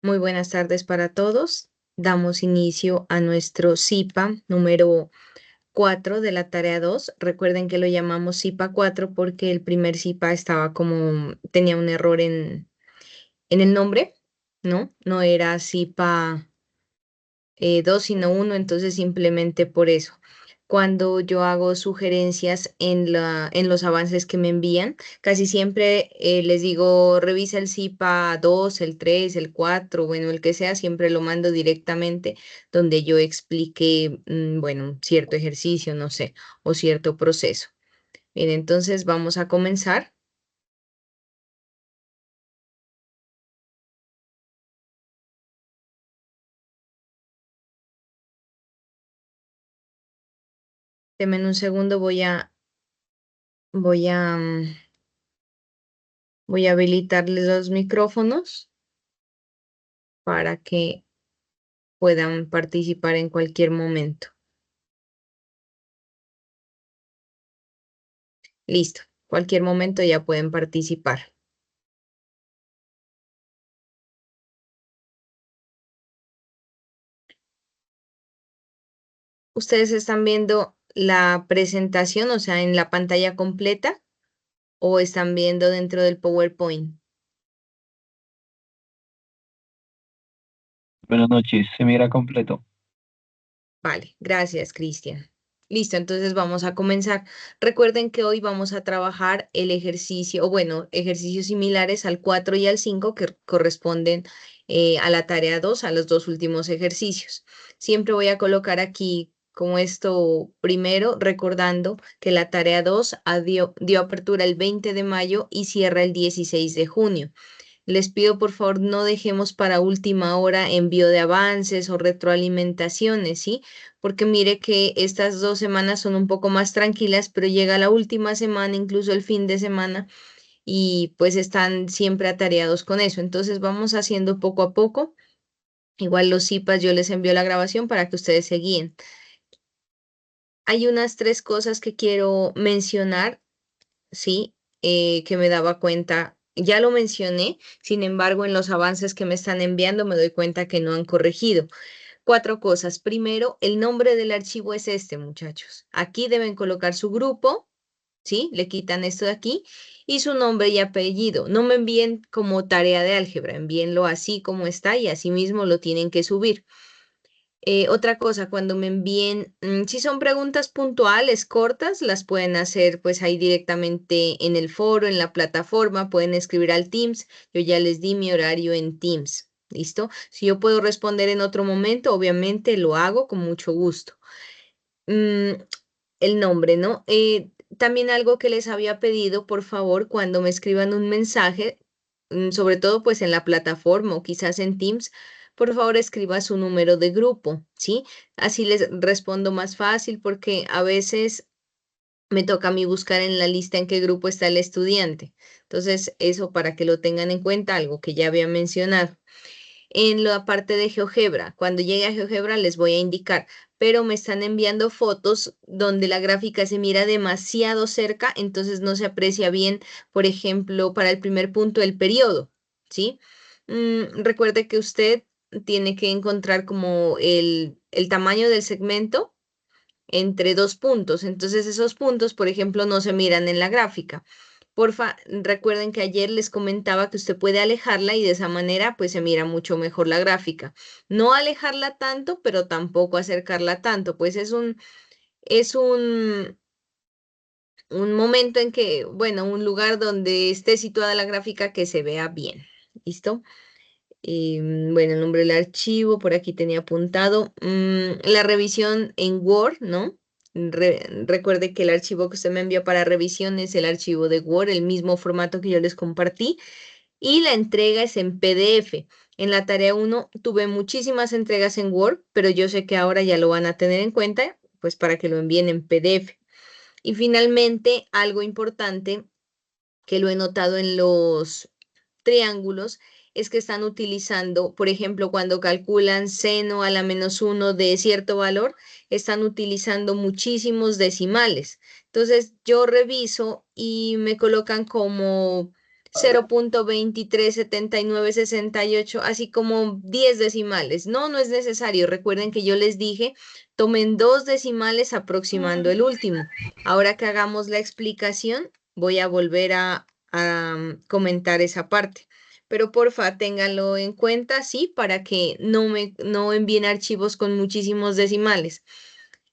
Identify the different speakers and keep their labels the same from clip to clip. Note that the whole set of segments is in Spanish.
Speaker 1: Muy buenas tardes para todos. Damos inicio a nuestro SIPA número 4 de la tarea 2. Recuerden que lo llamamos SIPA 4 porque el primer SIPA estaba tenía un error en el nombre, ¿no? No era SIPA 2, sino uno, entonces simplemente por eso. Cuando yo hago sugerencias en los avances que me envían, casi siempre les digo, revisa el SIPA 2, el 3, el 4, bueno, el que sea, siempre lo mando directamente donde yo explique, bueno, cierto ejercicio, no sé, o cierto proceso. Bien, entonces vamos a comenzar. Denme un segundo, voy a, mm, voy a habilitarles los micrófonos para que puedan participar en cualquier momento. Listo, cualquier momento ya pueden participar. ¿Ustedes están viendo la presentación, o sea, en la pantalla completa, o están viendo dentro del PowerPoint?
Speaker 2: Buenas noches, se mira completo.
Speaker 1: Vale, gracias, Cristian. Listo, entonces vamos a comenzar. Recuerden que hoy vamos a trabajar el ejercicio, o bueno, ejercicios similares al 4 y al 5 que corresponden a la tarea 2, a los dos últimos ejercicios. Siempre voy a colocar aquí como esto primero, recordando que la tarea 2 dio apertura el 20 de mayo y cierra el 16 de junio. Les pido por favor no dejemos para última hora envío de avances o retroalimentaciones, ¿sí? Porque mire que estas 2 semanas son un poco más tranquilas, pero llega la última semana, incluso el fin de semana, y pues están siempre atareados con eso. Entonces vamos haciendo poco a poco. Igual los CIPAS yo les envío la grabación para que ustedes se guíen. Hay unas tres cosas que quiero mencionar, ¿sí? Que me daba cuenta, ya lo mencioné, sin embargo, en los avances que me están enviando me doy cuenta que no han corregido. Cuatro cosas. Primero, el nombre del archivo es este, muchachos. Aquí deben colocar su grupo, ¿sí? Le quitan esto de aquí y su nombre y apellido. No me envíen como tarea de álgebra, envíenlo así como está y así mismo lo tienen que subir. Otra cosa, cuando me envíen, si son preguntas puntuales, cortas, las pueden hacer pues ahí directamente en el foro, en la plataforma, pueden escribir al Teams. Yo ya les di mi horario en Teams. ¿Listo? Si yo puedo responder en otro momento, obviamente lo hago con mucho gusto. Mm, el nombre, ¿no? También algo que les había pedido, por favor, cuando me escriban un mensaje, sobre todo pues en la plataforma o quizás en Teams, por favor escriba su número de grupo, ¿sí? Así les respondo más fácil porque a veces me toca a mí buscar en la lista en qué grupo está el estudiante. Entonces, eso para que lo tengan en cuenta, algo que ya había mencionado en la parte de GeoGebra. Cuando llegue a GeoGebra les voy a indicar, pero me están enviando fotos donde la gráfica se mira demasiado cerca, entonces no se aprecia bien, por ejemplo, para el primer punto el periodo, ¿sí? Recuerde que usted tiene que encontrar como el tamaño del segmento entre dos puntos. Entonces esos puntos, por ejemplo, no se miran en la gráfica. Porfa, recuerden que ayer les comentaba que usted puede alejarla y de esa manera pues se mira mucho mejor la gráfica. No alejarla tanto, pero tampoco acercarla tanto, pues es un momento en que, bueno, un lugar donde esté situada la gráfica que se vea bien. ¿Listo? Bueno, el nombre del archivo, por aquí tenía apuntado. La revisión en Word, ¿no? Recuerde que el archivo que usted me envió para revisión es el archivo de Word, el mismo formato que yo les compartí, y la entrega es en PDF. En la tarea 1 tuve muchísimas entregas en Word, pero yo sé que ahora ya lo van a tener en cuenta, pues para que lo envíen en PDF. Y finalmente, algo importante que lo he notado en los triángulos es que están utilizando, por ejemplo, cuando calculan seno a la -1 de cierto valor, están utilizando muchísimos decimales. Entonces yo reviso y me colocan como 0.237968, así como 10 decimales. No, no es necesario. Recuerden que yo les dije, tomen 2 decimales aproximando el último. Ahora que hagamos la explicación, voy a volver a comentar esa parte. Pero porfa, ténganlo en cuenta, sí, para que no envíen archivos con muchísimos decimales.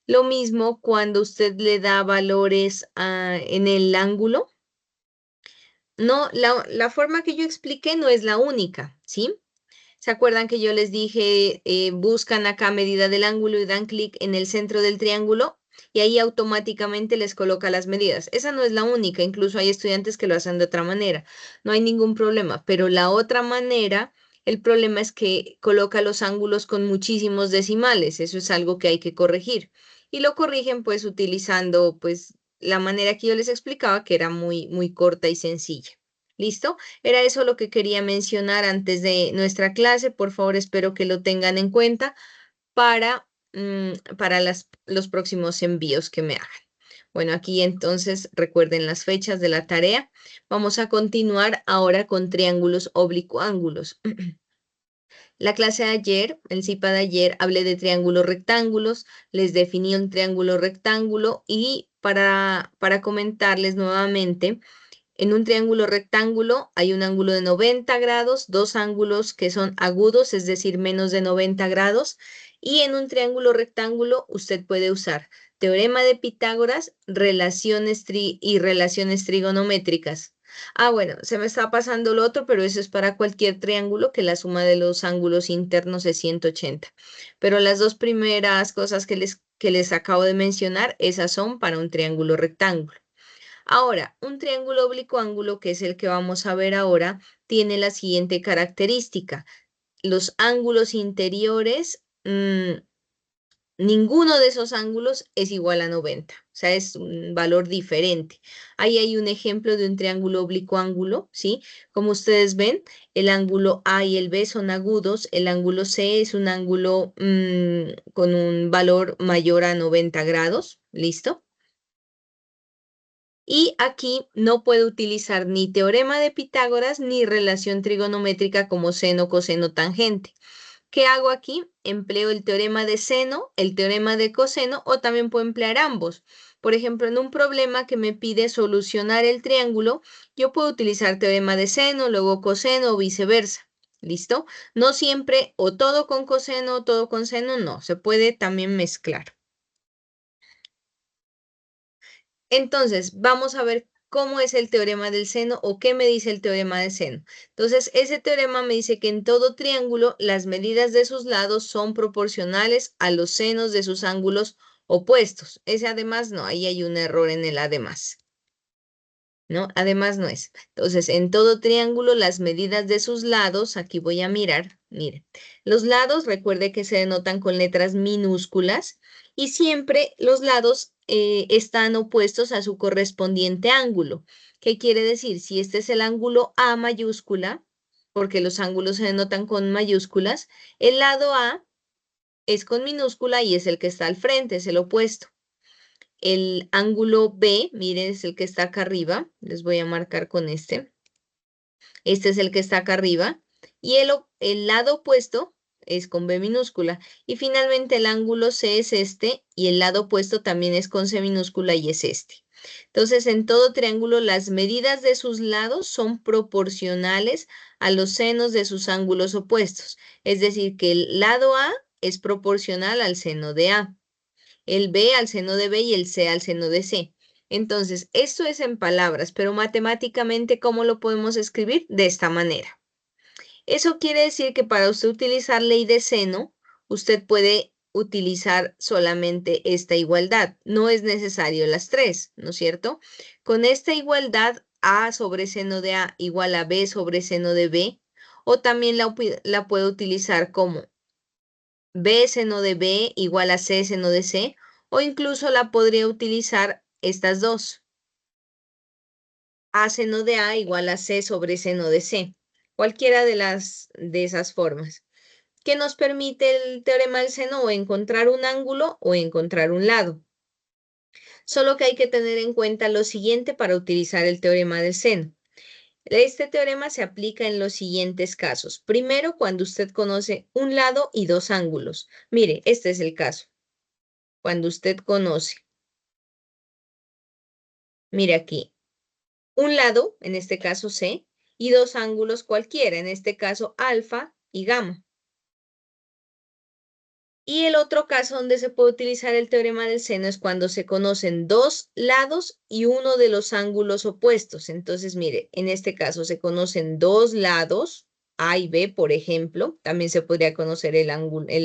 Speaker 1: Lo mismo cuando usted le da valores en el ángulo. No, la forma que yo expliqué no es la única, ¿sí? ¿Se acuerdan que yo les dije, buscan acá medida del ángulo y dan clic en el centro del triángulo y ahí automáticamente les coloca las medidas? Esa no es la única, incluso hay estudiantes que lo hacen de otra manera, no hay ningún problema, pero la otra manera, el problema es que coloca los ángulos con muchísimos decimales, eso es algo que hay que corregir. Y lo corrigen pues utilizando pues la manera que yo les explicaba, que era muy corta y sencilla. ¿Listo? Era eso lo que quería mencionar antes de nuestra clase. Por favor, espero que lo tengan en cuenta para los próximos envíos que me hagan. Bueno, aquí entonces recuerden las fechas de la tarea. Vamos a continuar ahora con triángulos oblicuángulos. La clase de ayer, el CIPA de ayer, hablé de triángulos rectángulos, les definí un triángulo rectángulo y para comentarles nuevamente, en un triángulo rectángulo hay un ángulo de 90 grados, dos ángulos que son agudos, es decir, menos de 90 grados. Y en un triángulo rectángulo usted puede usar teorema de Pitágoras, y relaciones trigonométricas. Ah, bueno, se me está pasando lo otro, pero eso es para cualquier triángulo que la suma de los ángulos internos es 180. Pero las dos primeras cosas que les acabo de mencionar, esas son para un triángulo rectángulo. Ahora, un triángulo oblicuángulo, que es el que vamos a ver ahora, tiene la siguiente característica. Los ángulos interiores, ninguno de esos ángulos es igual a 90, o sea, es un valor diferente. Ahí hay un ejemplo de un triángulo oblicuángulo, ¿sí? Como ustedes ven, el ángulo A y el B son agudos, el ángulo C es un ángulo con un valor mayor a 90 grados, ¿listo? Y aquí no puedo utilizar ni teorema de Pitágoras ni relación trigonométrica como seno, coseno, tangente. ¿Qué hago aquí? Empleo el teorema de seno, el teorema de coseno o también puedo emplear ambos. Por ejemplo, en un problema que me pide solucionar el triángulo, yo puedo utilizar teorema de seno, luego coseno o viceversa. ¿Listo? No siempre o todo con coseno o todo con seno, no, se puede también mezclar. Entonces, vamos a ver cómo es el teorema del seno o qué me dice el teorema del seno. Entonces, ese teorema me dice que en todo triángulo las medidas de sus lados son proporcionales a los senos de sus ángulos opuestos. Ese además no, ahí hay un error en el además. ¿No? Además no es. Entonces, en todo triángulo, las medidas de sus lados, aquí voy a mirar, miren, los lados, recuerde que se denotan con letras minúsculas y siempre los lados están opuestos a su correspondiente ángulo. ¿Qué quiere decir? Si este es el ángulo A mayúscula, porque los ángulos se denotan con mayúsculas, el lado A es con minúscula y es el que está al frente, es el opuesto. El ángulo B, miren, es el que está acá arriba. Les voy a marcar con este. Este es el que está acá arriba. Y el lado opuesto es con B minúscula. Y finalmente el ángulo C es este y el lado opuesto también es con C minúscula y es este. Entonces, en todo triángulo, las medidas de sus lados son proporcionales a los senos de sus ángulos opuestos. Es decir, que el lado A es proporcional al seno de A, el B al seno de B y el C al seno de C. Entonces, esto es en palabras, pero matemáticamente, ¿cómo lo podemos escribir? De esta manera. Eso quiere decir que para usted utilizar ley de seno, usted puede utilizar solamente esta igualdad. No es necesario las tres, ¿no es cierto? Con esta igualdad, A sobre seno de A igual a B sobre seno de B, o también la puedo utilizar como B seno de B igual a C seno de C, o incluso la podría utilizar estas dos. A seno de A igual a C sobre seno de C. Cualquiera de esas formas. ¿Qué nos permite el teorema del seno? O encontrar un ángulo o encontrar un lado. Solo que hay que tener en cuenta lo siguiente para utilizar el teorema del seno. Este teorema se aplica en los siguientes casos. Primero, cuando usted conoce un lado y dos ángulos. Mire, este es el caso. Cuando usted conoce, mire aquí, un lado, en este caso C, y dos ángulos cualquiera, en este caso alfa y gamma. Y el otro caso donde se puede utilizar el teorema del seno es cuando se conocen dos lados y uno de los ángulos opuestos. Entonces, mire, en este caso se conocen dos lados, A y B, por ejemplo. También se podría conocer el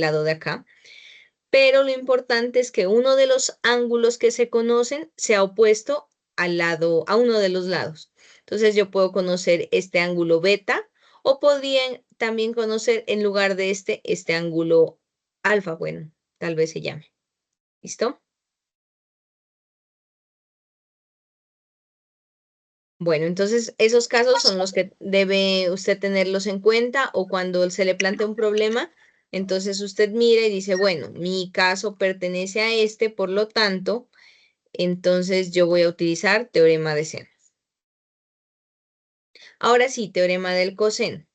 Speaker 1: lado de acá. Pero lo importante es que uno de los ángulos que se conocen sea opuesto a uno de los lados. Entonces, yo puedo conocer este ángulo beta o podría también conocer en lugar de este ángulo alfa, bueno, tal vez se llame. ¿Listo? Bueno, entonces esos casos son los que debe usted tenerlos en cuenta o cuando se le plantea un problema, entonces usted mire y dice, bueno, mi caso pertenece a este, por lo tanto, entonces yo voy a utilizar teorema de seno. Ahora sí, teorema del coseno.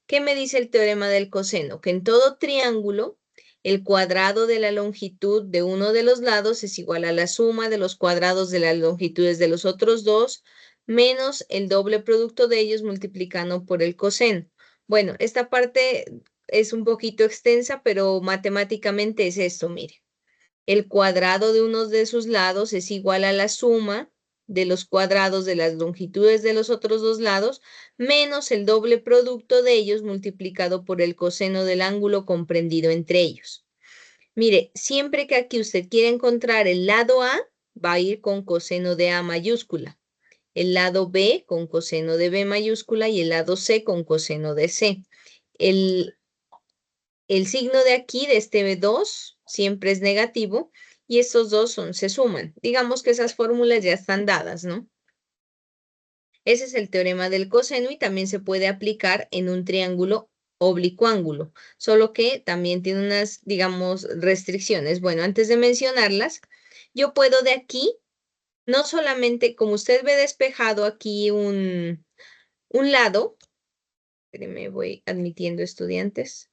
Speaker 1: ¿Qué me dice el teorema del coseno? Que en todo triángulo, el cuadrado de la longitud de uno de los lados es igual a la suma de los cuadrados de las longitudes de los otros dos, menos el doble producto de ellos multiplicando por el coseno. Bueno, esta parte es un poquito extensa, pero matemáticamente es esto, mire. El cuadrado de uno de sus lados es igual a la suma de los cuadrados de las longitudes de los otros dos lados, menos el doble producto de ellos multiplicado por el coseno del ángulo comprendido entre ellos. Mire, siempre que aquí usted quiera encontrar el lado A, va a ir con coseno de A mayúscula. El lado B con coseno de B mayúscula y el lado C con coseno de C. El signo de aquí, de este B2, siempre es negativo y estos dos se suman. Digamos que esas fórmulas ya están dadas, ¿no? Ese es el teorema del coseno y también se puede aplicar en un triángulo oblicuángulo, solo que también tiene unas, digamos, restricciones. Bueno, antes de mencionarlas, yo puedo de aquí, no solamente, como usted ve despejado aquí un lado, me voy admitiendo estudiantes.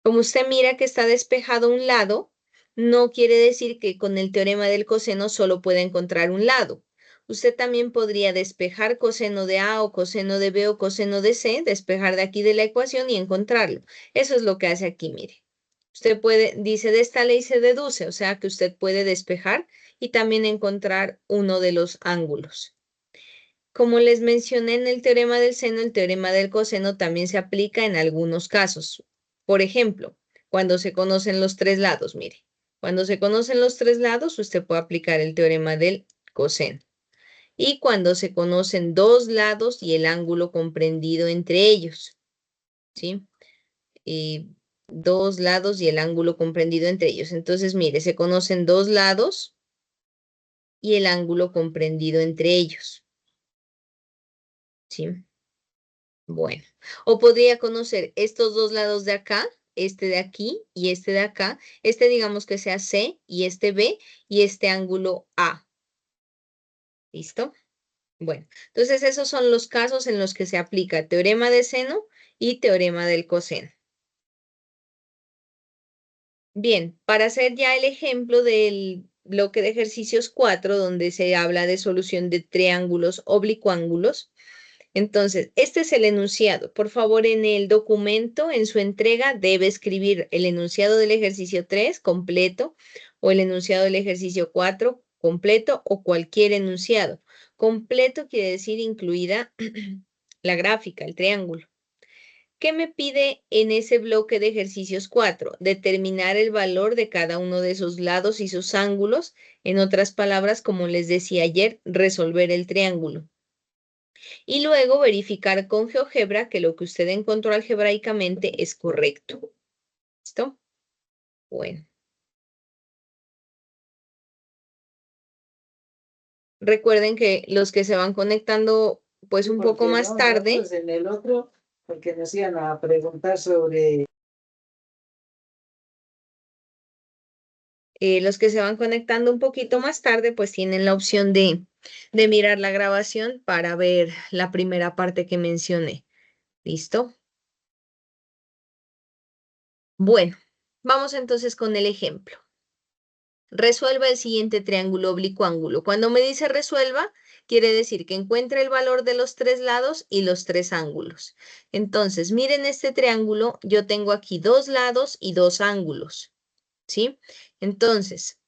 Speaker 1: Como usted mira que está despejado un lado, no quiere decir que con el teorema del coseno solo pueda encontrar un lado. Usted también podría despejar coseno de A o coseno de B o coseno de C, despejar de aquí de la ecuación y encontrarlo. Eso es lo que hace aquí, mire. Usted puede, dice, de esta ley se deduce, o sea que usted puede despejar y también encontrar uno de los ángulos. Como les mencioné en el teorema del seno, el teorema del coseno también se aplica en algunos casos. Por ejemplo, cuando se conocen los tres lados, mire, cuando se conocen los tres lados, usted puede aplicar el teorema del coseno. Y cuando se conocen dos lados y el ángulo comprendido entre ellos, ¿sí? Dos lados y el ángulo comprendido entre ellos. Entonces, mire, se conocen dos lados y el ángulo comprendido entre ellos, ¿sí? Bueno, o podría conocer estos dos lados de acá, este de aquí y este de acá. Este digamos que sea C y este B y este ángulo A. ¿Listo? Bueno, entonces esos son los casos en los que se aplica teorema de seno y teorema del coseno. Bien, para hacer ya el ejemplo del bloque de ejercicios 4, donde se habla de solución de triángulos oblicuángulos, entonces, este es el enunciado. Por favor, en el documento, en su entrega, debe escribir el enunciado del ejercicio 3 completo o el enunciado del ejercicio 4 completo o cualquier enunciado. Completo quiere decir incluida la gráfica, el triángulo. ¿Qué me pide en ese bloque de ejercicios 4? Determinar el valor de cada uno de esos lados y sus ángulos. En otras palabras, como les decía ayer, resolver el triángulo. Y luego verificar con GeoGebra que lo que usted encontró algebraicamente es correcto. ¿Listo? Bueno. Recuerden que los que se van conectando pues un poco más tarde.
Speaker 3: En el otro, porque nos iban a preguntar sobre
Speaker 1: Los que se van conectando un poquito más tarde, pues tienen la opción de mirar la grabación para ver la primera parte que mencioné. ¿Listo? Bueno, vamos entonces con el ejemplo. Resuelva el siguiente triángulo oblicuo ángulo. Cuando me dice resuelva, quiere decir que encuentre el valor de los tres lados y los tres ángulos. Entonces, miren este triángulo, yo tengo aquí dos lados y dos ángulos, ¿sí? Entonces,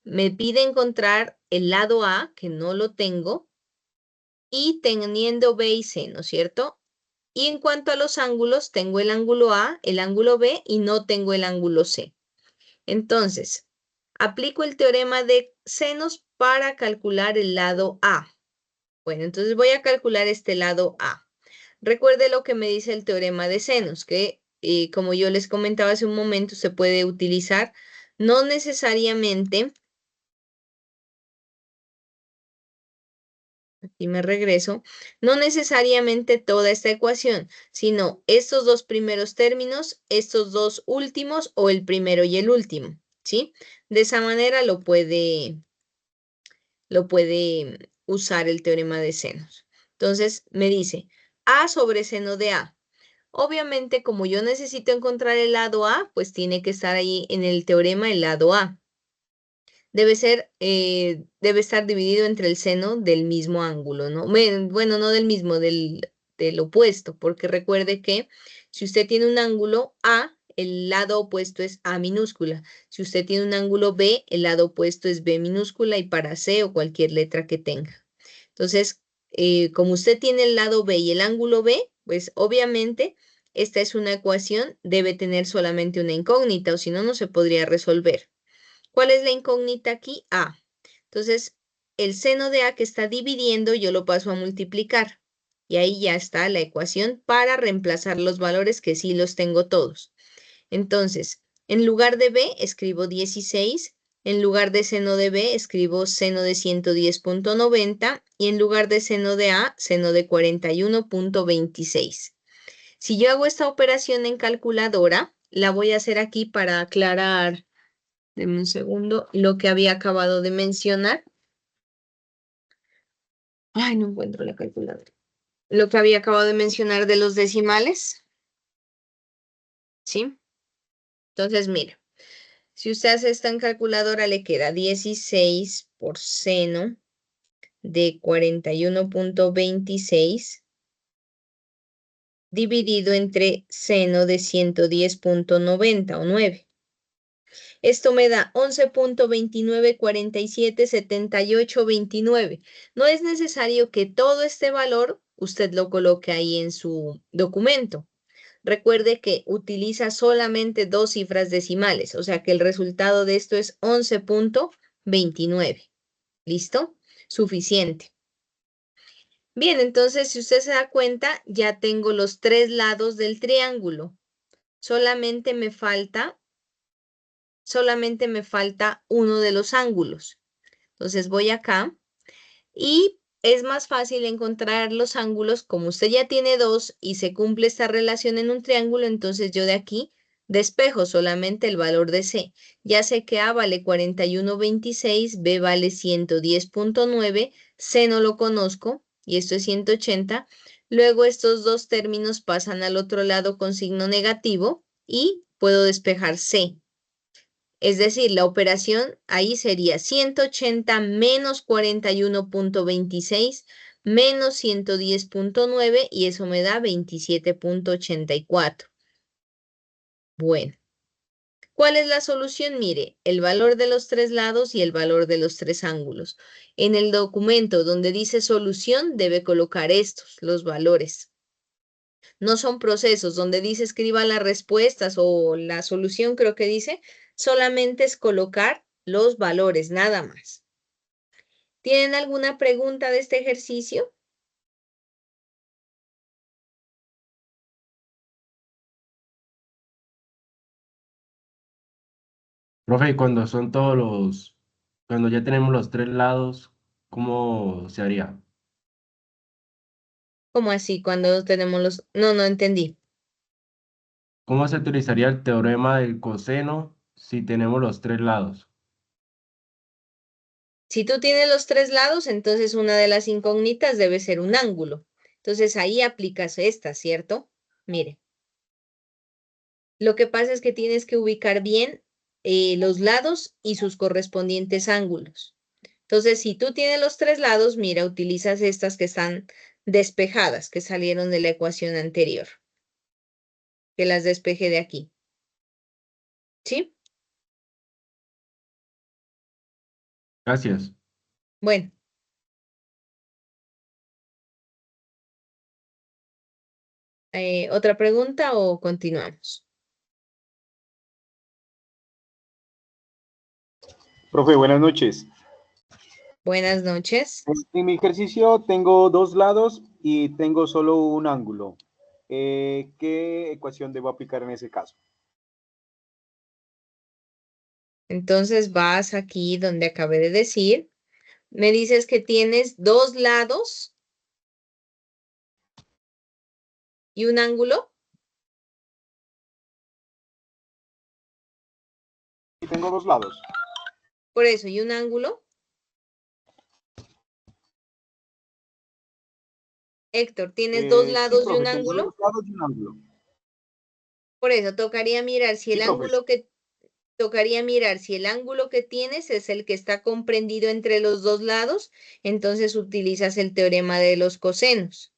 Speaker 1: me pide encontrar el lado A, que no lo tengo, y teniendo B y C, ¿no es cierto? Y en cuanto a los ángulos, tengo el ángulo A, el ángulo B y no tengo el ángulo C. Entonces, aplico el teorema de senos para calcular el lado A. Bueno, entonces voy a calcular este lado A. Recuerde lo que me dice el teorema de senos, que como yo les comentaba hace un momento, se puede utilizar no necesariamente, aquí me regreso, no necesariamente toda esta ecuación, sino estos dos primeros términos, estos dos últimos o el primero y el último, ¿sí? De esa manera lo puede usar el teorema de senos. Entonces me dice A sobre seno de A. Obviamente, como yo necesito encontrar el lado A, pues tiene que estar ahí en el teorema el lado A. Debe estar dividido entre el seno del mismo ángulo, ¿no? Bueno, no del mismo, del opuesto, porque recuerde que si usted tiene un ángulo A, el lado opuesto es A minúscula. Si usted tiene un ángulo B, el lado opuesto es B minúscula y para C o cualquier letra que tenga. Entonces, como usted tiene el lado B y el ángulo B, pues obviamente esta es una ecuación, debe tener solamente una incógnita o si no, no se podría resolver. ¿Cuál es la incógnita aquí? A. Entonces, el seno de A que está dividiendo, yo lo paso a multiplicar. Y ahí ya está la ecuación para reemplazar los valores que sí los tengo todos. Entonces, en lugar de B, escribo 16. En lugar de seno de B, escribo seno de 110.90. Y en lugar de seno de A, seno de 41.26. Si yo hago esta operación en calculadora, la voy a hacer aquí para aclarar. Deme un segundo. Lo que había acabado de mencionar. Ay, no encuentro la calculadora. Lo que había acabado de mencionar de los decimales. ¿Sí? Entonces, mira. Si usted hace esto en calculadora, le queda 16 por seno de 41.26 dividido entre seno de 110.90 o 9. Esto me da 11.29477829. No es necesario que todo este valor usted lo coloque ahí en su documento. Recuerde que utiliza solamente dos cifras decimales, o sea que el resultado de esto es 11.29. ¿Listo? Suficiente. Bien, entonces si usted se da cuenta, ya tengo los tres lados del triángulo. Solamente me falta uno de los ángulos. Entonces voy acá y es más fácil encontrar los ángulos, como usted ya tiene dos y se cumple esta relación en un triángulo, entonces yo de aquí despejo solamente el valor de C. Ya sé que A vale 41.26, B vale 110.9, C no lo conozco y esto es 180. Luego estos dos términos pasan al otro lado con signo negativo y puedo despejar C. Es decir, la operación ahí sería 180 menos 41.26 menos 110.9 y eso me da 27.84. Bueno, ¿cuál es la solución? Mire, el valor de los tres lados y el valor de los tres ángulos. En el documento donde dice solución debe colocar estos, los valores. No son procesos donde dice escriba las respuestas o la solución, creo que dice, solamente es colocar los valores, nada más. ¿Tienen alguna pregunta de este ejercicio?
Speaker 4: Profe, y cuando son cuando ya tenemos los tres lados, ¿cómo se haría?
Speaker 1: ¿Cómo así? Cuando tenemos los... No, no entendí.
Speaker 4: ¿Cómo se utilizaría el teorema del coseno si tenemos los tres lados.
Speaker 1: Si tú tienes los tres lados, entonces una de las incógnitas debe ser un ángulo. Entonces ahí aplicas esta, ¿cierto? Mire. Lo que pasa es que tienes que ubicar bien los lados y sus correspondientes ángulos. Entonces, si tú tienes los tres lados, mira, utilizas estas que están despejadas, que salieron de la ecuación anterior. Que las despeje de aquí. ¿Sí?
Speaker 4: Gracias.
Speaker 1: Bueno. ¿Otra pregunta o continuamos?
Speaker 5: Profe, buenas noches.
Speaker 1: Buenas noches.
Speaker 5: En mi ejercicio tengo dos lados y tengo solo un ángulo. ¿Qué ecuación debo aplicar en ese caso?
Speaker 1: Entonces vas aquí donde acabé de decir. Me dices que tienes dos lados y un ángulo.
Speaker 5: Y tengo dos lados.
Speaker 1: Por eso, ¿y un ángulo? Héctor, ¿tienes dos
Speaker 5: Sí,
Speaker 1: lados y un
Speaker 5: profe, tengo
Speaker 1: ángulo?
Speaker 5: dos lados y un ángulo.
Speaker 1: Por eso, tocaría mirar si
Speaker 5: Sí,
Speaker 1: el
Speaker 5: profe.
Speaker 1: ángulo que tienes es el que está comprendido entre los dos lados, entonces utilizas el teorema de los cosenos.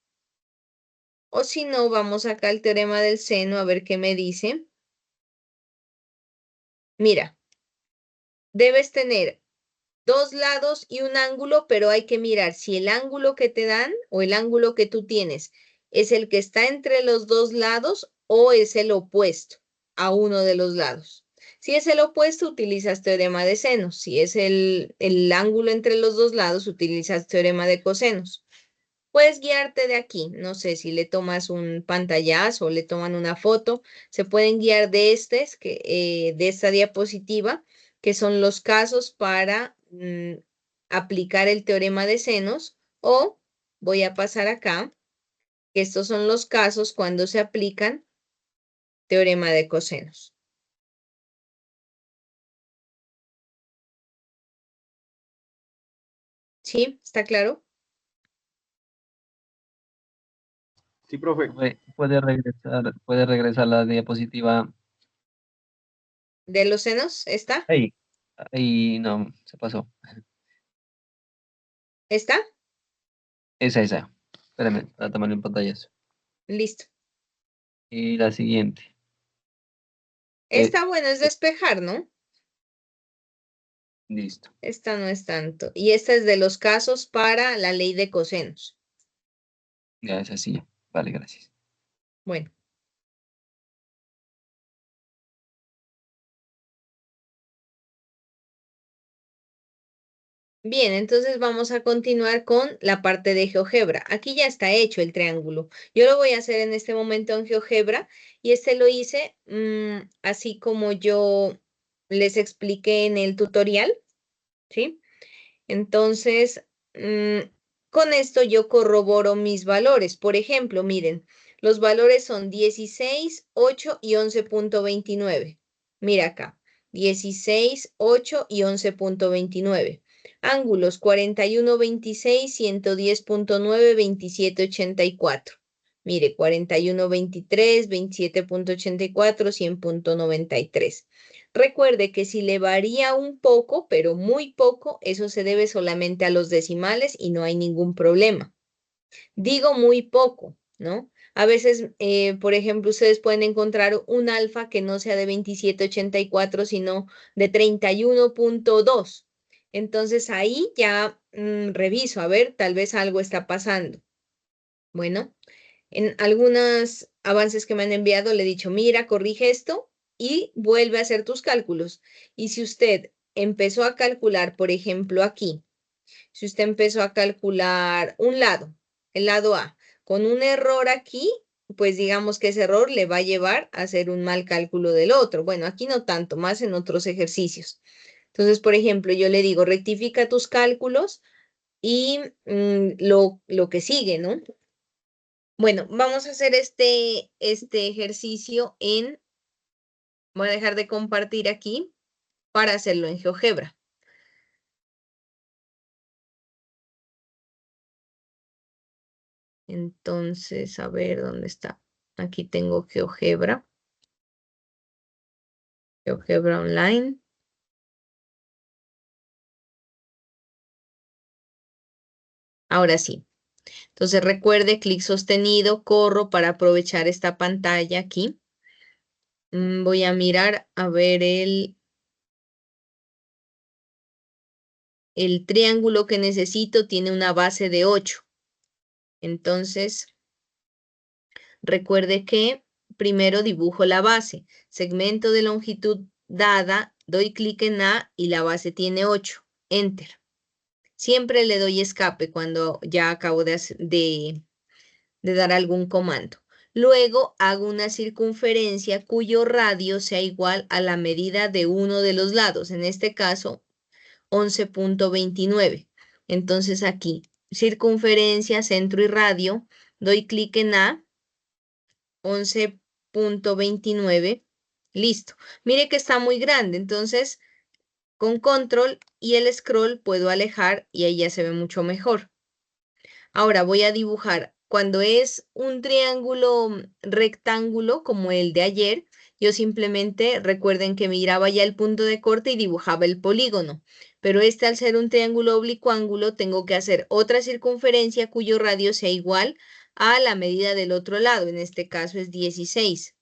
Speaker 1: O si no, vamos acá al teorema del seno a ver qué me dice. Mira, debes tener dos lados y un ángulo, pero hay que mirar si el ángulo que te dan o el ángulo que tú tienes es el que está entre los dos lados o es el opuesto a uno de los lados. Si es el opuesto, utilizas teorema de senos. Si es el ángulo entre los dos lados, utilizas teorema de cosenos. Puedes guiarte de aquí. No sé si le tomas un pantallazo o le toman una foto. Se pueden guiar de de esta diapositiva, que son los casos para aplicar el teorema de senos. O voy a pasar acá, que estos son los casos cuando se aplican teorema de cosenos. ¿Sí? ¿Está claro?
Speaker 5: Sí, profe.
Speaker 2: Puede regresar la diapositiva.
Speaker 1: ¿De los senos? ¿Está?
Speaker 2: Ahí, ahí no, se pasó.
Speaker 1: ¿Está?
Speaker 2: Esa. Espérame, para tomarle un pantallazo.
Speaker 1: Listo.
Speaker 2: Y la siguiente.
Speaker 1: Está bueno, es despejar, ¿no?
Speaker 2: Listo.
Speaker 1: Esta no es tanto. Y esta es de los casos para la ley de cosenos.
Speaker 2: Ya, esa sí. Vale, gracias.
Speaker 1: Bueno. Bien, entonces vamos a continuar con la parte de GeoGebra. Aquí ya está hecho el triángulo. Yo lo voy a hacer en este momento en GeoGebra y este lo hice así como yo les expliqué en el tutorial, ¿sí? Entonces, con esto yo corroboro mis valores. Por ejemplo, miren, los valores son 16, 8 y 11.29. Mira acá, 16, 8 y 11.29. Ángulos 41, 26, 110.9, 27.84. Mire, 41, 23, 27.84, 100.93. Recuerde que si le varía un poco, pero muy poco, eso se debe solamente a los decimales y no hay ningún problema. Digo muy poco, ¿no? A veces, por ejemplo, ustedes pueden encontrar un alfa que no sea de 27.84, sino de 31.2. Entonces ahí ya reviso, a ver, tal vez algo está pasando. Bueno, en algunos avances que me han enviado le he dicho, mira, corrige esto y vuelve a hacer tus cálculos. Y si usted empezó a calcular, por ejemplo, aquí, si usted empezó a calcular un lado, el lado A, con un error aquí, pues digamos que ese error le va a llevar a hacer un mal cálculo del otro. Bueno, aquí no tanto, más en otros ejercicios. Entonces, por ejemplo, yo le digo, rectifica tus cálculos y lo que sigue, ¿no? Bueno, vamos a hacer este ejercicio voy a dejar de compartir aquí para hacerlo en GeoGebra. Entonces, a ver, ¿dónde está? Aquí tengo GeoGebra. GeoGebra Online. Ahora sí. Entonces recuerde, clic sostenido, corro para aprovechar esta pantalla aquí. Voy a mirar a ver el triángulo que necesito tiene una base de 8. Entonces, recuerde que primero dibujo la base. Segmento de longitud dada, doy clic en A y la base tiene 8. Enter. Siempre le doy escape cuando ya acabo de dar algún comando. Luego hago una circunferencia cuyo radio sea igual a la medida de uno de los lados, en este caso 11.29. Entonces aquí, circunferencia, centro y radio, doy clic en A, 11.29, listo. Mire que está muy grande, entonces con control y el scroll puedo alejar y ahí ya se ve mucho mejor. Ahora voy a dibujar. Cuando es un triángulo rectángulo como el de ayer, yo simplemente recuerden que miraba ya el punto de corte y dibujaba el polígono. Pero este al ser un triángulo oblicuángulo tengo que hacer otra circunferencia cuyo radio sea igual a la medida del otro lado. En este caso es 16.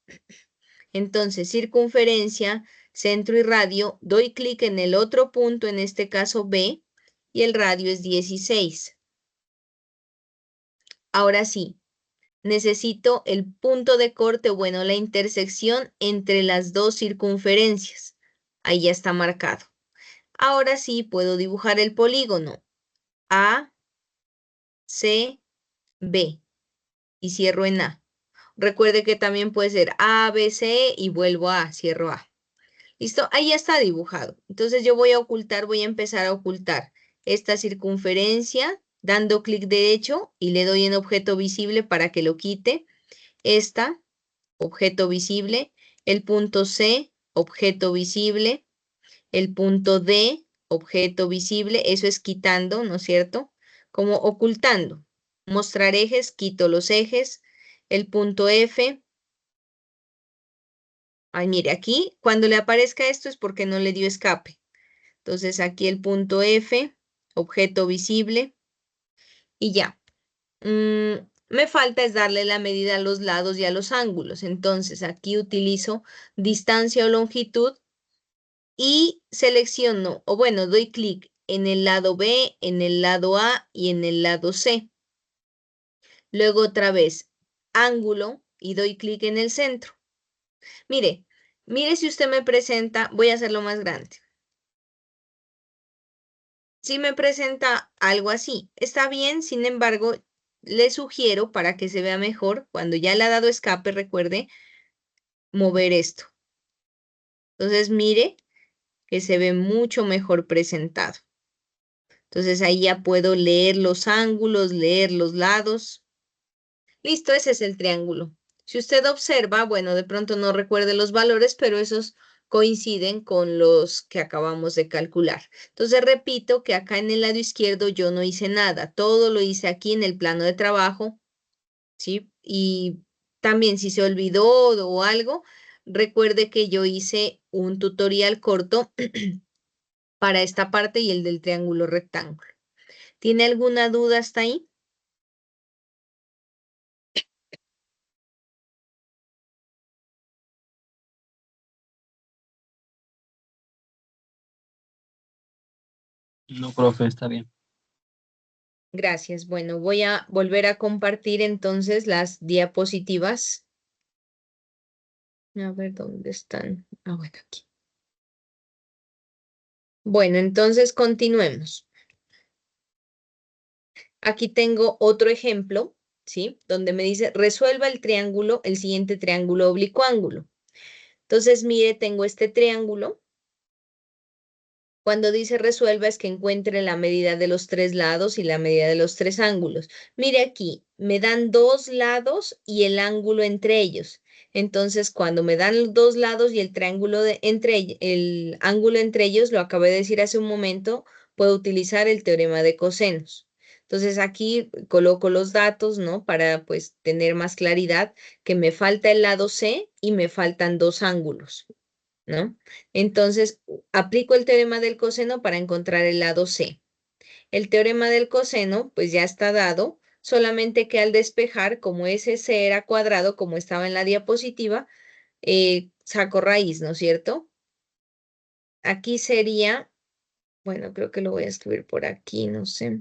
Speaker 1: Entonces circunferencia, centro y radio, doy clic en el otro punto, en este caso B, y el radio es 16. Ahora sí, necesito el punto de corte, bueno, la intersección entre las dos circunferencias. Ahí ya está marcado. Ahora sí puedo dibujar el polígono A, C, B y cierro en A. Recuerde que también puede ser A, B, C y vuelvo a A, cierro A. ¿Listo? Ahí ya está dibujado. Entonces yo voy a empezar a ocultar esta circunferencia dando clic derecho y le doy en objeto visible para que lo quite. Esta, objeto visible, el punto C, objeto visible, el punto D, objeto visible, eso es quitando, ¿no es cierto? Como ocultando. Mostrar ejes, quito los ejes, el punto F. Ay, mire, aquí cuando le aparezca esto es porque no le dio escape. Entonces aquí el punto F, objeto visible y ya. Me falta es darle la medida a los lados y a los ángulos. Entonces aquí utilizo distancia o longitud y selecciono, o bueno, doy clic en el lado B, en el lado A y en el lado C. Luego otra vez ángulo y doy clic en el centro. Mire, mire si usted me presenta, voy a hacerlo más grande. Si me presenta algo así, está bien, sin embargo, le sugiero para que se vea mejor, cuando ya le ha dado escape, recuerde, mover esto. Entonces, mire que se ve mucho mejor presentado. Entonces, ahí ya puedo leer los ángulos, leer los lados. Listo, ese es el triángulo. Si usted observa, bueno, de pronto no recuerde los valores, pero esos coinciden con los que acabamos de calcular. Entonces, repito que acá en el lado izquierdo yo no hice nada. Todo lo hice aquí en el plano de trabajo, ¿sí? Y también si se olvidó o algo, recuerde que yo hice un tutorial corto para esta parte y el del triángulo rectángulo. ¿Tiene alguna duda hasta ahí?
Speaker 2: No, profe, está bien.
Speaker 1: Gracias. Bueno, voy a volver a compartir entonces las diapositivas. A ver dónde están. Ah, bueno, aquí. Bueno, entonces continuemos. Aquí tengo otro ejemplo, ¿sí? Donde me dice, resuelva el triángulo, el siguiente triángulo oblicuángulo. Entonces, mire, tengo este triángulo. Cuando dice resuelva es que encuentre la medida de los tres lados y la medida de los tres ángulos. Mire aquí, me dan dos lados y el ángulo entre ellos. Entonces, cuando me dan los dos lados y el triángulo el ángulo entre ellos, lo acabé de decir hace un momento, puedo utilizar el teorema de cosenos. Entonces, aquí coloco los datos, ¿no? Para, pues, tener más claridad, que me falta el lado C y me faltan dos ángulos, ¿no? Entonces, aplico el teorema del coseno para encontrar el lado C. El teorema del coseno, pues ya está dado, solamente que al despejar, como ese C era cuadrado, como estaba en la diapositiva, saco raíz, ¿no es cierto? Aquí sería, bueno, creo que lo voy a escribir por aquí, no sé.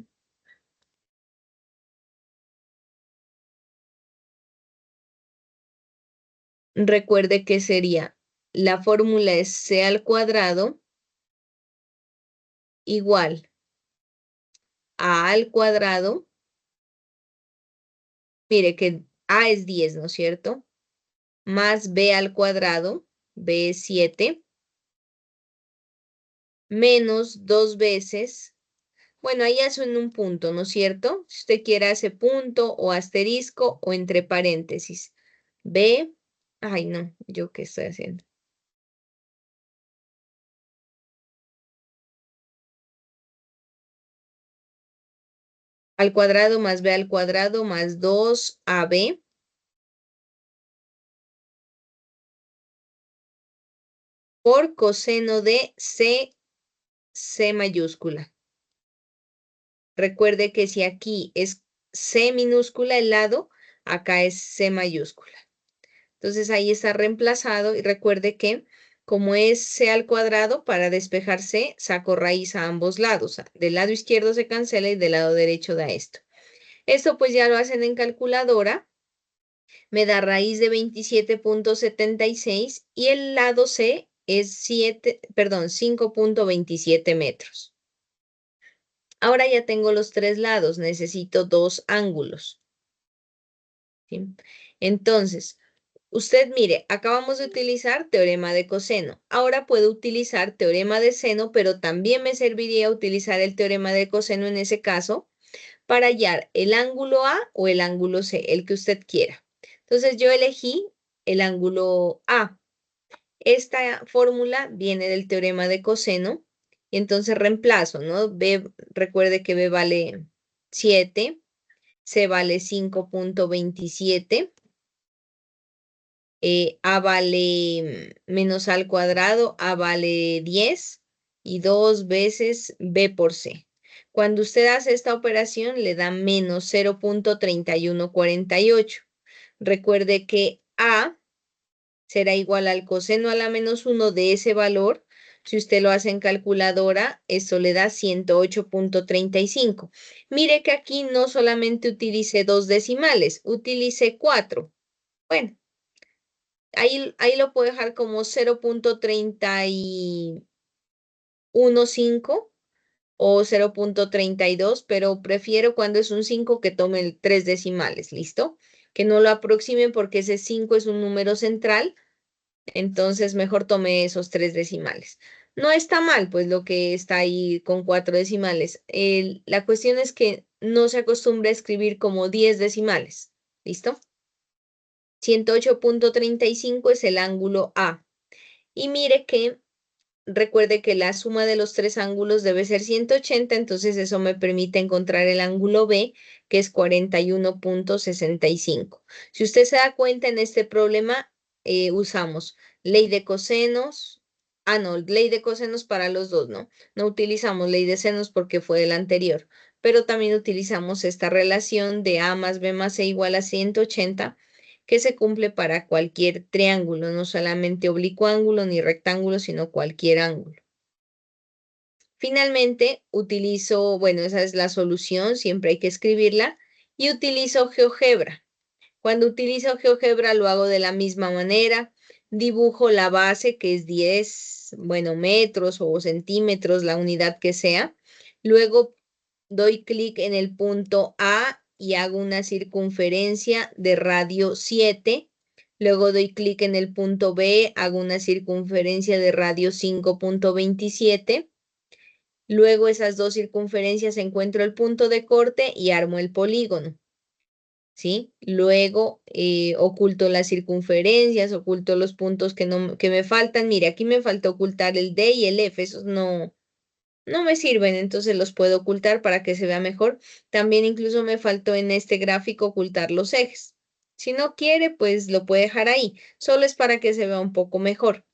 Speaker 1: Recuerde que sería, la fórmula es C al cuadrado igual a al cuadrado. Mire que A es 10, ¿no es cierto? Más B al cuadrado, B es 7, menos 2 veces. Bueno, ahí hace en un punto, ¿no es cierto? Si usted quiere hace punto o asterisco o entre paréntesis. B, ay no, ¿yo qué estoy haciendo? Al cuadrado más B al cuadrado más 2AB por coseno de C mayúscula. Recuerde que si aquí es C minúscula el lado, acá es C mayúscula. Entonces ahí está reemplazado y recuerde que como es C al cuadrado, para despejar C, saco raíz a ambos lados. Del lado izquierdo se cancela y del lado derecho da esto. Esto pues ya lo hacen en calculadora. Me da raíz de 27.76 y el lado C es 5.27 metros. Ahora ya tengo los tres lados, necesito dos ángulos. ¿Sí? Entonces, usted mire, acabamos de utilizar teorema de coseno. Ahora puedo utilizar teorema de seno, pero también me serviría utilizar el teorema de coseno en ese caso para hallar el ángulo A o el ángulo C, el que usted quiera. Entonces yo elegí el ángulo A. Esta fórmula viene del teorema de coseno y entonces reemplazo, ¿no? B, recuerde que B vale 7, C vale 5.27. A vale menos A al cuadrado, A vale 10 y 2 veces B por C. Cuando usted hace esta operación le da menos 0.3148. Recuerde que A será igual al coseno a la menos 1 de ese valor. Si usted lo hace en calculadora, esto le da 108.35. Mire que aquí no solamente utilicé dos decimales, utilicé 4. Bueno. Ahí lo puedo dejar como 0.315 o 0.32, pero prefiero cuando es un 5 que tome 3 decimales, ¿listo? Que no lo aproximen porque ese 5 es un número central, entonces mejor tome esos 3 decimales. No está mal, pues lo que está ahí con 4 decimales. La cuestión es que no se acostumbra a escribir como 10 decimales, ¿listo? 108.35 es el ángulo A. Y mire que recuerde que la suma de los tres ángulos debe ser 180, entonces eso me permite encontrar el ángulo B, que es 41.65. Si usted se da cuenta en este problema, usamos ley de cosenos. No, ley de cosenos para los dos, ¿no? No utilizamos ley de senos porque fue del anterior, pero también utilizamos esta relación de A más B más C igual a 180, que se cumple para cualquier triángulo, no solamente oblicuo ángulo ni rectángulo, sino cualquier ángulo. Finalmente, utilizo, bueno, esa es la solución, siempre hay que escribirla, y utilizo GeoGebra. Cuando utilizo GeoGebra lo hago de la misma manera, dibujo la base que es 10, bueno, metros o centímetros, la unidad que sea. Luego doy clic en el punto A y hago una circunferencia de radio 7. Luego doy clic en el punto B, hago una circunferencia de radio 5.27. Luego esas dos circunferencias encuentro el punto de corte y armo el polígono. ¿sí? Luego oculto las circunferencias, oculto los puntos que me faltan. Mire, aquí me falta ocultar el D y el F, esos no me sirven, entonces los puedo ocultar para que se vea mejor. También incluso me faltó en este gráfico ocultar los ejes. Si no quiere, pues lo puede dejar ahí. Solo es para que se vea un poco mejor.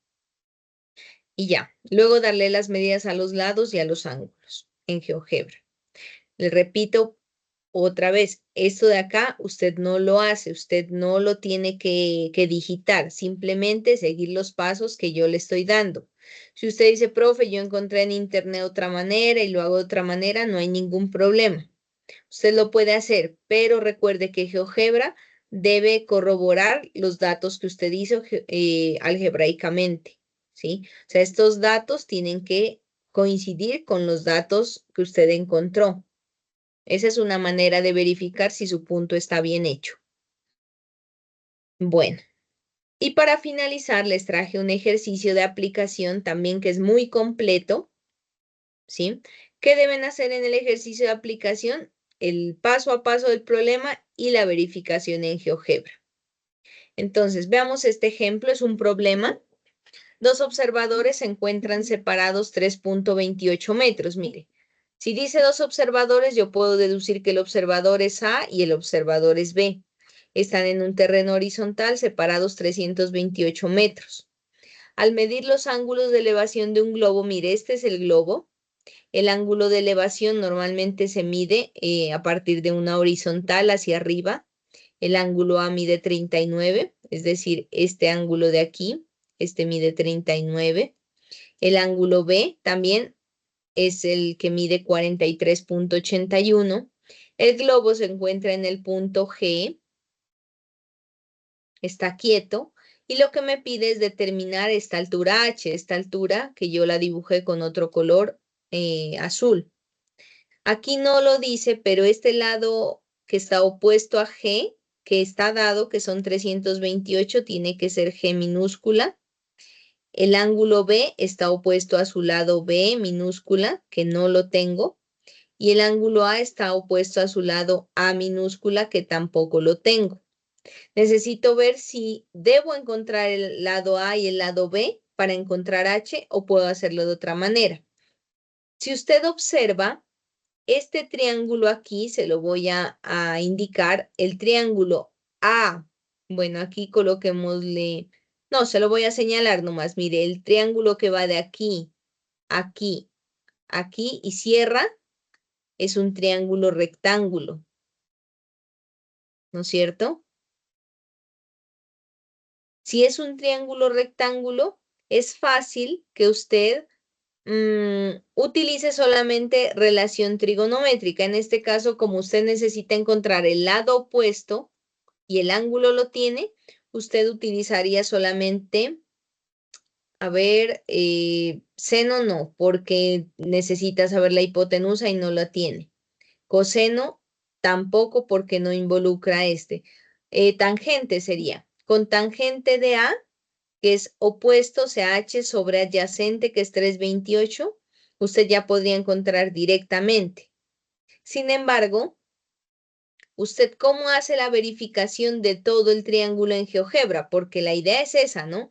Speaker 1: Y ya. Luego darle las medidas a los lados y a los ángulos en GeoGebra. Le repito otra vez, esto de acá usted no lo hace, usted no lo tiene que digitar, simplemente seguir los pasos que yo le estoy dando. Si usted dice, profe, yo encontré en internet otra manera y lo hago de otra manera, no hay ningún problema. Usted lo puede hacer, pero recuerde que GeoGebra debe corroborar los datos que usted hizo algebraicamente, ¿sí? O sea, estos datos tienen que coincidir con los datos que usted encontró. Esa es una manera de verificar si su punto está bien hecho. Bueno, y para finalizar les traje un ejercicio de aplicación también que es muy completo, ¿sí? ¿Qué deben hacer en el ejercicio de aplicación? El paso a paso del problema y la verificación en GeoGebra. Entonces, veamos este ejemplo, es un problema. Dos observadores se encuentran separados 3.28 metros, mire. Si dice dos observadores, yo puedo deducir que el observador es A y el observador es B. Están en un terreno horizontal separados 328 metros. Al medir los ángulos de elevación de un globo, mire, este es el globo. El ángulo de elevación normalmente se mide a partir de una horizontal hacia arriba. El ángulo A mide 39, es decir, este ángulo de aquí, este mide 39. El ángulo B también es el que mide 43.81. El globo se encuentra en el punto G, está quieto, y lo que me pide es determinar esta altura H, esta altura que yo la dibujé con otro color azul. Aquí no lo dice, pero este lado que está opuesto a G, que está dado, que son 328, tiene que ser G minúscula. El ángulo B está opuesto a su lado B minúscula, que no lo tengo. Y el ángulo A está opuesto a su lado A minúscula, que tampoco lo tengo. Necesito ver si debo encontrar el lado A y el lado B para encontrar H o puedo hacerlo de otra manera. Si usted observa, este triángulo aquí se lo voy a indicar, el triángulo A. Bueno, aquí coloquémosle, no, se lo voy a señalar nomás. Mire, el triángulo que va de aquí, aquí, aquí y cierra es un triángulo rectángulo, ¿no es cierto? Si es un triángulo rectángulo, es fácil que usted utilice solamente relación trigonométrica. En este caso, como usted necesita encontrar el lado opuesto y el ángulo lo tiene, usted utilizaría solamente, a ver, seno no, porque necesita saber la hipotenusa y no la tiene. Coseno tampoco porque no involucra este. Tangente sería. Con tangente de A, que es opuesto, o sea, H sobre adyacente, que es 328, usted ya podría encontrar directamente. Sin embargo, ¿usted cómo hace la verificación de todo el triángulo en GeoGebra? Porque la idea es esa, ¿no?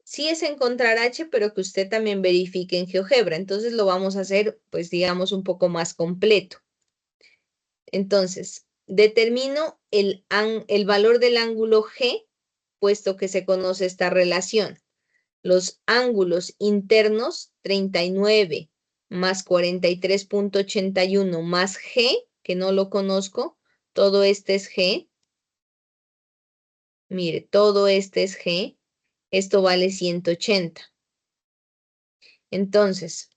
Speaker 1: Sí es encontrar H, pero que usted también verifique en GeoGebra. Entonces lo vamos a hacer, pues digamos, un poco más completo. Entonces, determino el valor del ángulo G, puesto que se conoce esta relación. Los ángulos internos, 39 más 43.81 más G, que no lo conozco, todo este es G. Mire, todo este es G. Esto vale 180. Entonces,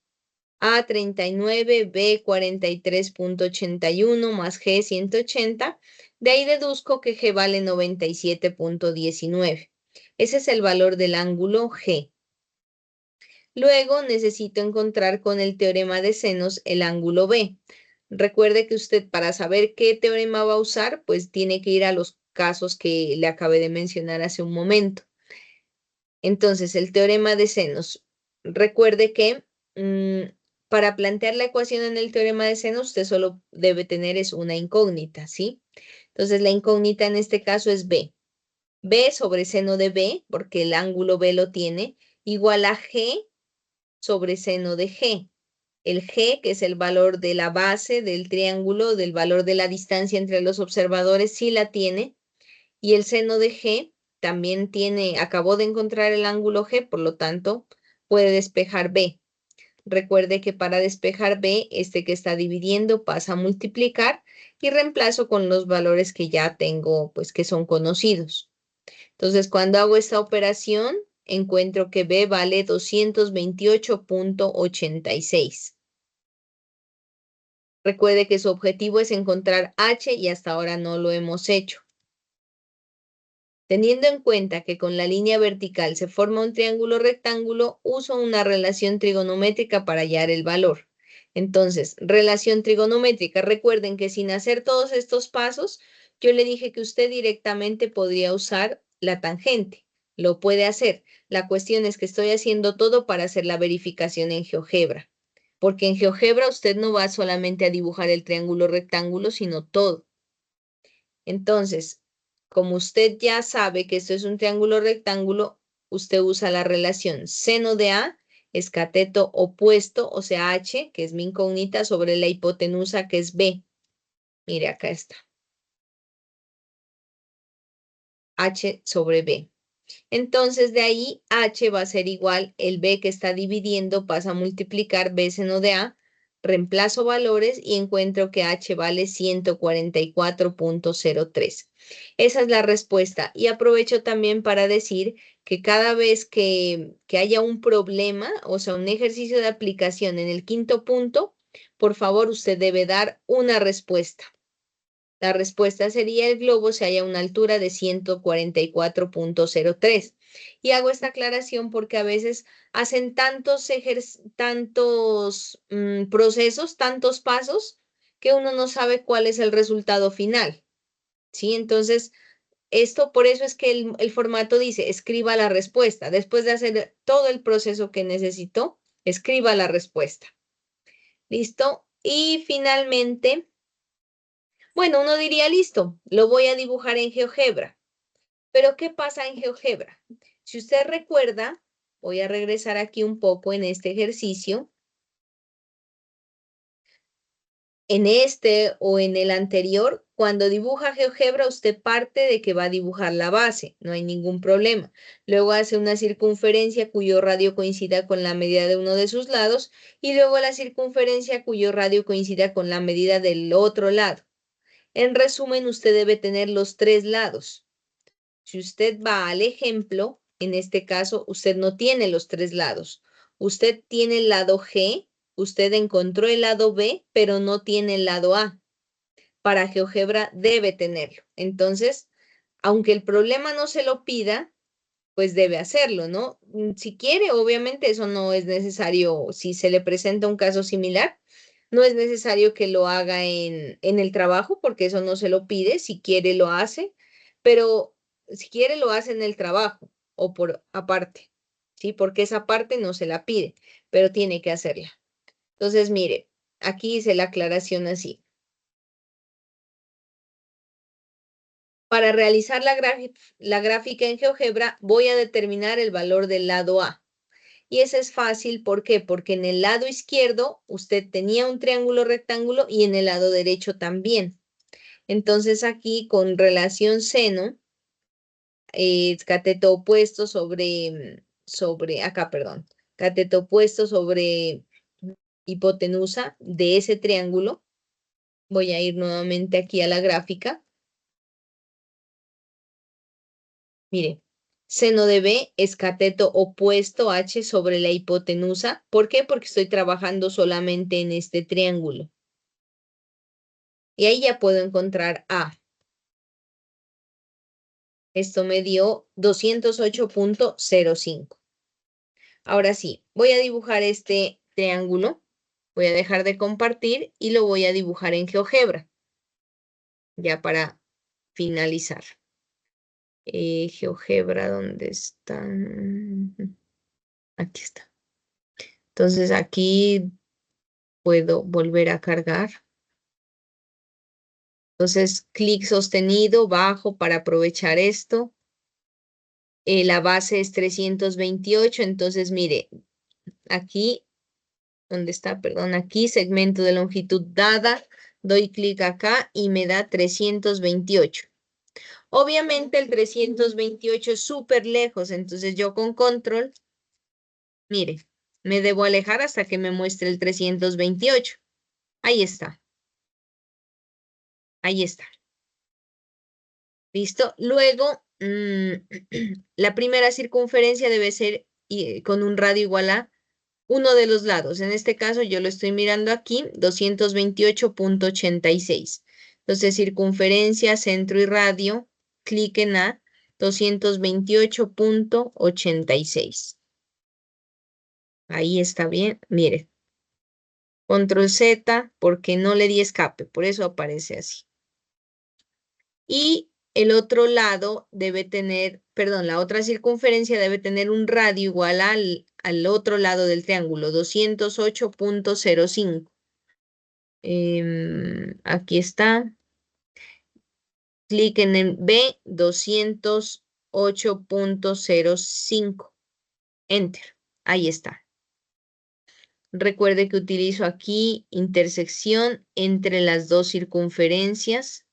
Speaker 1: A 39, B 43.81 más G 180. De ahí deduzco que G vale 97.19. Ese es el valor del ángulo G. Luego necesito encontrar con el teorema de senos el ángulo B. Recuerde que usted para saber qué teorema va a usar, pues tiene que ir a los casos que le acabé de mencionar hace un momento. Entonces, el teorema de senos. Recuerde que para plantear la ecuación en el teorema de senos, usted solo debe tener es una incógnita, ¿sí? Entonces la incógnita en este caso es B. B sobre seno de B, porque el ángulo B lo tiene, igual a G sobre seno de G. El G, que es el valor de la base del triángulo, del valor de la distancia entre los observadores, sí la tiene. Y el seno de G también tiene, acabó de encontrar el ángulo G, por lo tanto, puede despejar B. Recuerde que para despejar B, este que está dividiendo pasa a multiplicar y reemplazo con los valores que ya tengo, pues que son conocidos. Entonces, cuando hago esta operación, encuentro que B vale 228.86. Recuerde que su objetivo es encontrar H y hasta ahora no lo hemos hecho. Teniendo en cuenta que con la línea vertical se forma un triángulo rectángulo, uso una relación trigonométrica para hallar el valor. Entonces, relación trigonométrica. Recuerden que sin hacer todos estos pasos, yo le dije que usted directamente podría usar la tangente. Lo puede hacer. La cuestión es que estoy haciendo todo para hacer la verificación en GeoGebra. Porque en GeoGebra usted no va solamente a dibujar el triángulo rectángulo, sino todo. Entonces, como usted ya sabe que esto es un triángulo rectángulo, usted usa la relación seno de A es cateto opuesto, o sea, H, que es mi incógnita, sobre la hipotenusa, que es B. Mire, acá está. H sobre B. Entonces, de ahí, H va a ser igual, el B que está dividiendo pasa a multiplicar B seno de A, reemplazo valores y encuentro que H vale 144.03. Esa es la respuesta. Y aprovecho también para decir que cada vez que haya un problema, o sea, un ejercicio de aplicación en el quinto punto, por favor, usted debe dar una respuesta. La respuesta sería el globo se halla a una altura de 144.03. Y hago esta aclaración porque a veces hacen tantos procesos, tantos pasos, que uno no sabe cuál es el resultado final. ¿Sí? Entonces, esto por eso es que el formato dice, escriba la respuesta. Después de hacer todo el proceso que necesitó, escriba la respuesta. ¿Listo? Y finalmente, bueno, uno diría, listo, lo voy a dibujar en GeoGebra. Pero ¿qué pasa en GeoGebra? Si usted recuerda, voy a regresar aquí un poco en este ejercicio. En este o en el anterior, cuando dibuja GeoGebra, usted parte de que va a dibujar la base, no hay ningún problema. Luego hace una circunferencia cuyo radio coincida con la medida de uno de sus lados y luego la circunferencia cuyo radio coincida con la medida del otro lado. En resumen, usted debe tener los tres lados. Si usted va al ejemplo, en este caso, usted no tiene los tres lados. Usted tiene el lado G, usted encontró el lado B, pero no tiene el lado A. Para GeoGebra debe tenerlo. Entonces, aunque el problema no se lo pida, pues debe hacerlo, ¿no? Si quiere, obviamente eso no es necesario. Si se le presenta un caso similar, no es necesario que lo haga en el trabajo, porque eso no se lo pide. Si quiere, lo hace, pero si quiere, lo hace en el trabajo o por aparte, ¿sí? Porque esa parte no se la pide, pero tiene que hacerla. Entonces, mire, aquí hice la aclaración así. Para realizar la gráfica en GeoGebra, voy a determinar el valor del lado A. Y eso es fácil, ¿por qué? Porque en el lado izquierdo usted tenía un triángulo rectángulo y en el lado derecho también. Entonces aquí con relación seno, cateto opuesto cateto opuesto sobre hipotenusa de ese triángulo. Voy a ir nuevamente aquí a la gráfica. Mire, seno de B es cateto opuesto H sobre la hipotenusa. ¿Por qué? Porque estoy trabajando solamente en este triángulo. Y ahí ya puedo encontrar A. Esto me dio 208.05. Ahora sí, voy a dibujar este triángulo. Voy a dejar de compartir y lo voy a dibujar en GeoGebra. Ya para finalizar. GeoGebra, ¿dónde está? Aquí está. Entonces aquí puedo volver a cargar. Entonces, clic sostenido, bajo para aprovechar esto. La base es 328, entonces mire, aquí, ¿dónde está? Perdón, aquí, segmento de longitud dada, doy clic acá y me da 328. Obviamente el 328 es súper lejos, entonces yo con control, mire, me debo alejar hasta que me muestre el 328. Ahí está. Ahí está. ¿Listo? Luego, la primera circunferencia debe ser con un radio igual a uno de los lados. En este caso, yo lo estoy mirando aquí, 228.86. Entonces, circunferencia, centro y radio, clic en A, 228.86. Ahí está bien. Mire, control Z, porque no le di escape, por eso aparece así. Y el otro lado debe tener, perdón, la otra circunferencia debe tener un radio igual al otro lado del triángulo, 208.05. Aquí está. Clic en el B, 208.05. Enter. Ahí está. Recuerde que utilizo aquí intersección entre las dos circunferencias.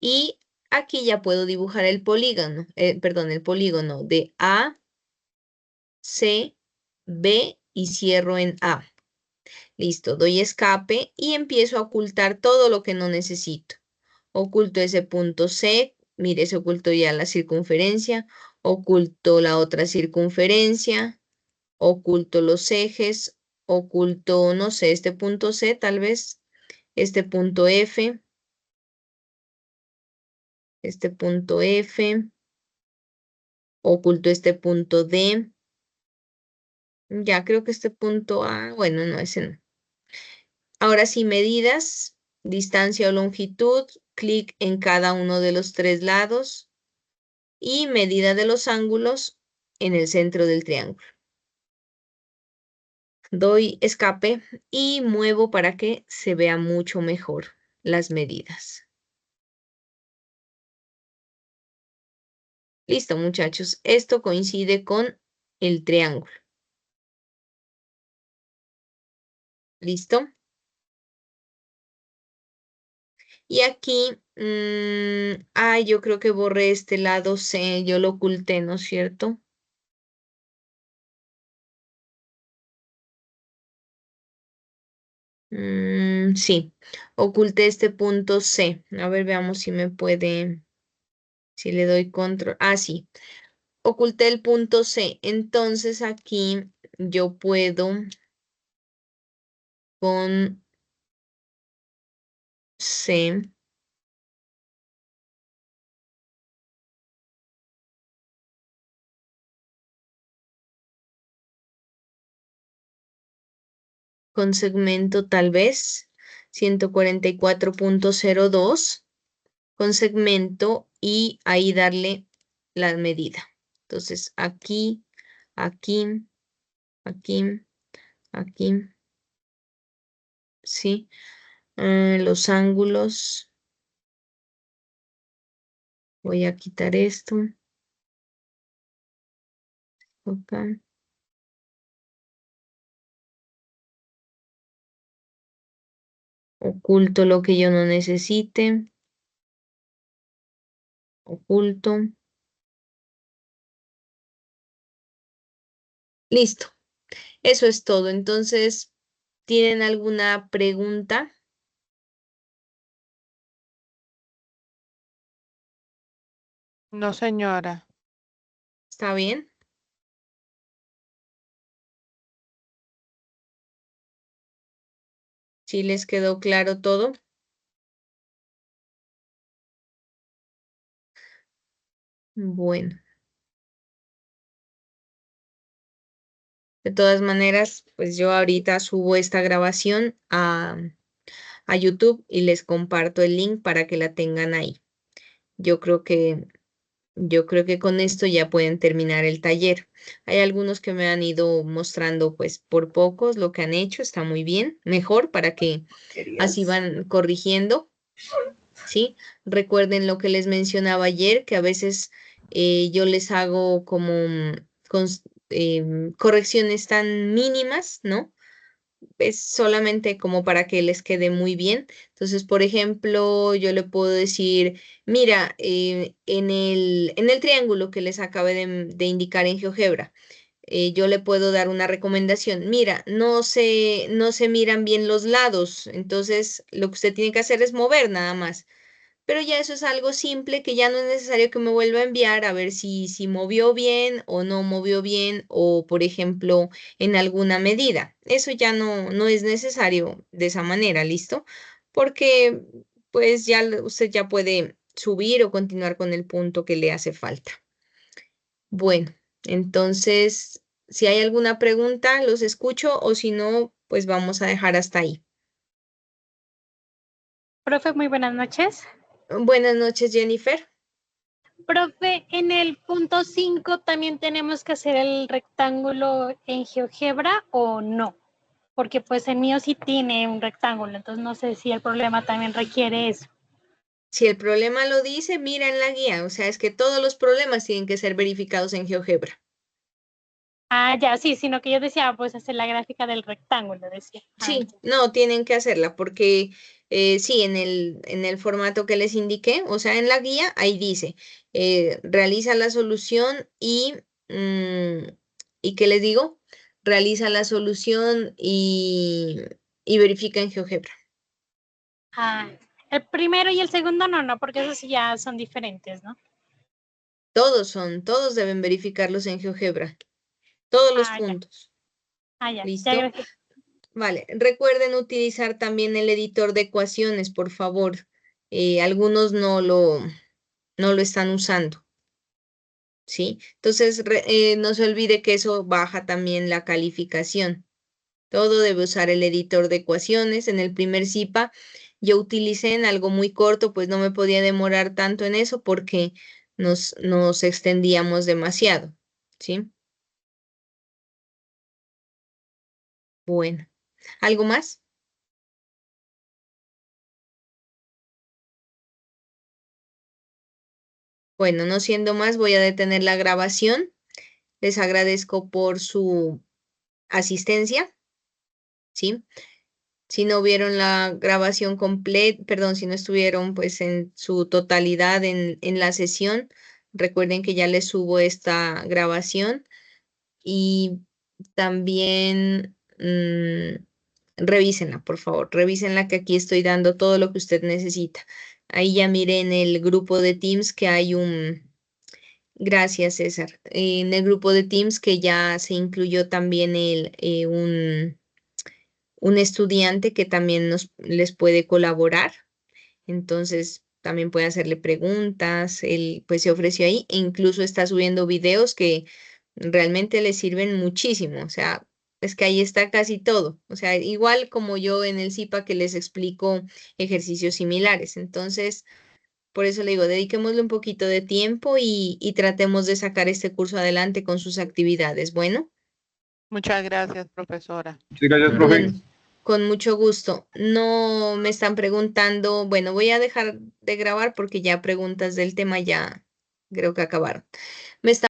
Speaker 1: Y aquí ya puedo dibujar el polígono, perdón, el polígono de A, C, B y cierro en A. Listo, doy escape y empiezo a ocultar todo lo que no necesito. Oculto ese punto C, mire, se ocultó ya la circunferencia, oculto la otra circunferencia, oculto los ejes, oculto, no sé, este punto C tal vez, este punto F, oculto este punto D. Ya creo que este punto A, bueno, no, ese no. Ahora sí, medidas, distancia o longitud, clic en cada uno de los tres lados y medida de los ángulos en el centro del triángulo. Doy escape y muevo para que se vea mucho mejor las medidas. Listo, muchachos. Esto coincide con el triángulo. ¿Listo? Y aquí, yo creo que borré este lado C, yo lo oculté, ¿no es cierto? Sí, oculté este punto C. A ver, veamos si me puede, si le doy control. Ah, sí, oculté el punto C. Entonces aquí yo puedo con C con segmento tal vez 144.02 con segmento y ahí darle la medida. Entonces aquí, aquí, aquí, aquí, sí. Los ángulos. Voy a quitar esto. Acá. Oculto lo que yo no necesite. Oculto. Listo. Eso es todo. Entonces, ¿tienen alguna pregunta?
Speaker 6: No, señora.
Speaker 1: ¿Está bien? ¿Sí les quedó claro todo? Bueno. De todas maneras, pues yo ahorita subo esta grabación a YouTube y les comparto el link para que la tengan ahí. Yo creo que con esto ya pueden terminar el taller. Hay algunos que me han ido mostrando pues por pocos lo que han hecho, está muy bien, mejor para que así van corrigiendo. ¿Sí? Recuerden lo que les mencionaba ayer, que a veces yo les hago como correcciones tan mínimas, ¿no? Es solamente como para que les quede muy bien. Entonces, por ejemplo, yo le puedo decir, mira, en el triángulo que les acabé de indicar en GeoGebra, yo le puedo dar una recomendación. Mira, no se miran bien los lados, entonces lo que usted tiene que hacer es mover nada más. Pero ya eso es algo simple que ya no es necesario que me vuelva a enviar a ver si movió bien o no movió bien o, por ejemplo, en alguna medida. Eso ya no es necesario de esa manera, ¿listo? Porque pues ya usted ya puede subir o continuar con el punto que le hace falta. Bueno, entonces, si hay alguna pregunta, los escucho o si no, pues vamos a dejar hasta ahí.
Speaker 7: Profe, muy buenas noches.
Speaker 1: Buenas noches, Jennifer.
Speaker 7: Profe, en el punto 5 también tenemos que hacer el rectángulo en GeoGebra o no, porque pues el mío sí tiene un rectángulo, entonces no sé si el problema también requiere eso.
Speaker 1: Si el problema lo dice, mira en la guía, o sea, es que todos los problemas tienen que ser verificados en GeoGebra.
Speaker 7: Ah, ya, sí, sino que yo decía, pues hacer la gráfica del rectángulo, decía.
Speaker 1: Sí, no, tienen que hacerla porque sí, en el formato que les indiqué, o sea, en la guía, ahí dice, realiza la solución ¿y qué les digo? Realiza la solución y verifica en GeoGebra.
Speaker 7: El primero y el segundo no, porque esos sí ya son diferentes, ¿no?
Speaker 1: Todos deben verificarlos en GeoGebra, todos los
Speaker 7: Ya.
Speaker 1: puntos.
Speaker 7: Ya
Speaker 1: ¿Listo?
Speaker 7: gracias.
Speaker 1: Vale, recuerden utilizar también el editor de ecuaciones, por favor. Algunos no lo están usando, ¿sí? Entonces, no se olvide que eso baja también la calificación. Todo debe usar el editor de ecuaciones. En el primer CIPA yo utilicé en algo muy corto, pues no me podía demorar tanto en eso porque nos extendíamos demasiado, ¿sí? Bueno, ¿algo más? Bueno, no siendo más, voy a detener la grabación. Les agradezco por su asistencia, ¿sí? Si no vieron la grabación completa, perdón, si no estuvieron pues en su totalidad en la sesión, recuerden que ya les subo esta grabación y también revísenla, por favor, revísenla que aquí estoy dando todo lo que usted necesita. Ahí ya miré en el grupo de Teams que hay gracias, César. En el grupo de Teams que ya se incluyó también un estudiante que también les puede colaborar. Entonces, también puede hacerle preguntas. Él pues se ofreció ahí e incluso está subiendo videos que realmente le sirven muchísimo. O sea, es que ahí está casi todo. O sea, igual como yo en el CIPA que les explico ejercicios similares. Entonces, por eso le digo, dediquémosle un poquito de tiempo y tratemos de sacar este curso adelante con sus actividades. Bueno,
Speaker 6: Muchas gracias, profesora.
Speaker 5: Sí, gracias, profe.
Speaker 1: con mucho gusto. No me están preguntando, bueno, voy a dejar de grabar porque ya preguntas del tema ya creo que acabaron. Me están